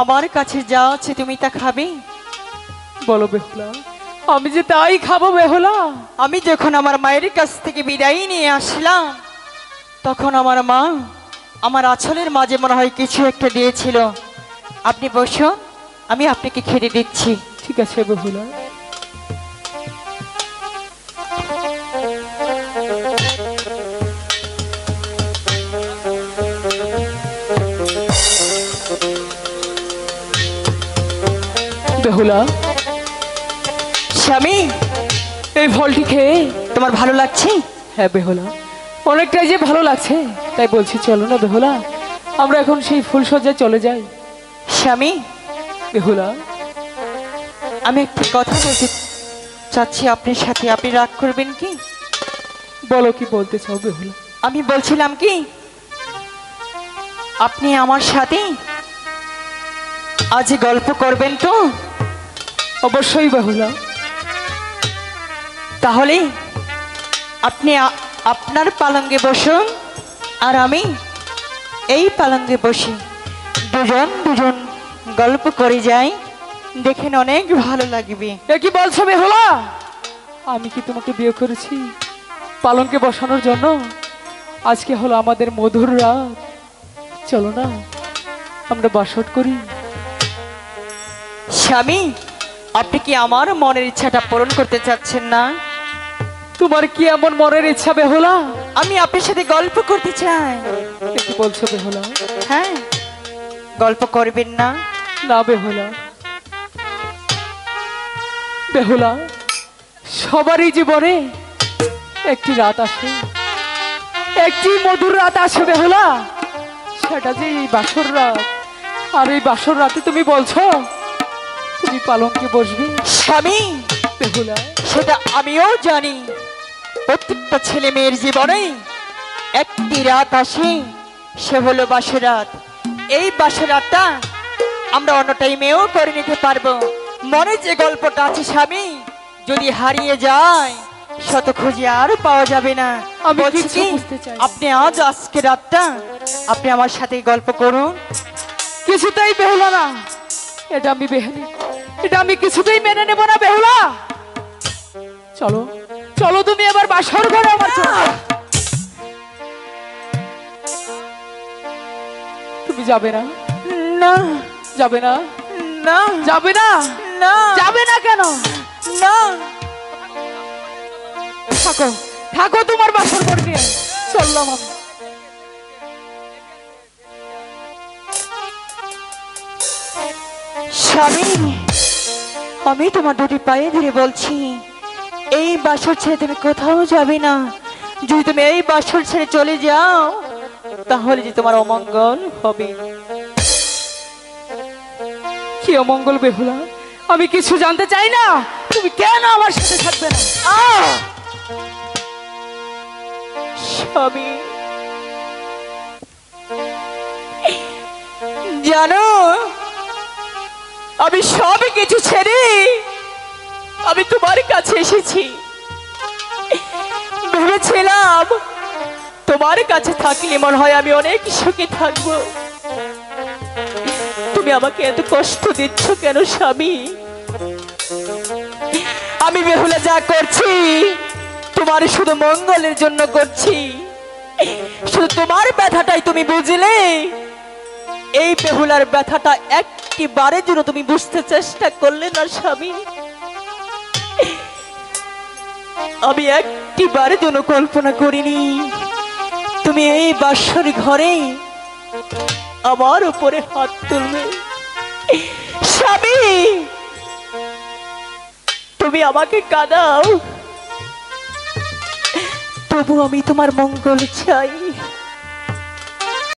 আমার কাছে যা আছে তুমি তা খাবে? বলো বেহুলা, আমি যে তাই খাবো বেহুলা। আমি যখন আমার মায়ের কাছ থেকে বিদায় নিয়ে আসলাম, তখন আমার মা আমার আঁচলের মাঝে মনে হয় কিছু একটা দিয়েছিল। আপনি বসুন, আমি আপনাকে খেতে দিচ্ছি। ঠিক আছে বেহুলা। বেহুলা, স্বামী, এই ফলটি খেয়ে তোমার ভালো লাগছে? হ্যাঁ বেহুলা, অনেকটাই যে ভালো লাগছে, তাই বলছি চলো না বেহুলা, আমরা এখন সেই ফুলসজ্জায় চলে যাই। স্বামী, বেহুলা, আমি একটা কথা বলতে চাচ্ছি আপনার সাথে, আপনি রাগ করবেন কি? বলো কি বলতে চাও বেহুলা? আমি বলছিলাম কি, আপনি আমার সাথে আজ গল্প করবেন তো? অবশ্যই বেহুলা। তাহলে আপনি আপনার পালঙ্গে বসুন, আর আমি এই পালঙ্গে বসি, দুজন দুজন গল্প করে যাই, দেখেন অনেক ভালো লাগবে। এ কি বলছো বেহুলা? আমি কি তোমাকে বিয়ে করেছি পালঙ্কে বসানোর জন্য? আজকে হলো আমাদের মধুর রাত, চলো না আমরা বাসর করি। স্বামী, আপনি কি আমার মনের ইচ্ছাটা পূরণ করতে চাচ্ছেন না? তোমার কি এমন মনের ইচ্ছা বেহুলা? আমি আপনার সাথে গল্প করতে চাই। এ কি বলছো বেহুলা? হ্যাঁ, গল্প করবেন না? না বেহুলা, বেহুলা, সবারই জীবনে একটি রাত আসে, একটি মধুর রাত আসে বেহুলা, সেটা যে এই বাসর রাত। আর এই বাসর রাতে তুমি বলছো তুমি পালঙ্কে বসবে? স্বামী, বেহুলা, সেটা আমিও জানি, প্রত্যেকটা ছেলে মেয়ের জীবনে একটি রাত আসে, সে হলো বাসর রাত। এই বাসর রাতটা আমরা অন্য টাইমেও করে নিতে পারবো। মনে যে গল্পটা আছে স্বামী, যদি হারিয়ে যায় শত খুঁজে আর পাওয়া যাবে না। আমি বলছি কিছু কি, বুঝতে চাই। আপনি আজ আজকে রাতটা আপনি আমার সাথে গল্প করুন। কিছুতেই বেহুলা না, এটা আমি এটা আমি কিছুতেই মেনে নেব না বেহুলা। চলো চলো, তুমি এবার বাসর ঘরে আমার সাথে। তুমি যাবে না? না, যাবে না? না, যাবে না? না, যাবে না কেন? না। থাকো থাকো, তোমার বাসর ঘর নিয়ে চললাম আমি। স্বামী, আমি তোমার দুটি পায়ে ধরে বলছি, এই বাসর ছেড়ে তুমি কোথাও যাবে না। যদি তুমি এই বাসর ছেড়ে চলে যাও, তাহলে যে তোমার অমঙ্গল হবে। কি অমঙ্গল বেহুলা? আমি কিছু জানতে চাই না, তুমি কেন আমার সাথে থাকবে না? স্বামী, জানো, আমি সব কিছু ছেড়ে আমি তোমার কাছে এসেছি। ভেবেছিলাম তোমার কাছে থাকলে মনে হয় আমি অনেক সুখে থাকবো। তুমি আমাকে এত কষ্ট দিচ্ছ কেন স্বামী? আমি বেহুলা যা করছি তোমার শুধু মঙ্গলের জন্য করছি। শুধু তোমার ব্যথাটাই তুমি বুঝলে, এই বেহুলার ব্যথাটা একটি বারের জন্য তুমি বুঝতে চেষ্টা করলে না স্বামী। আমি একটি বারের জন্য কল্পনা করিনি তুমি এই বাসর ঘরে আমার উপরে হাত তুলবে। স্বামী, তুমি আমাকে কাঁদাও, তবু আমি তোমার মঙ্গল চাই।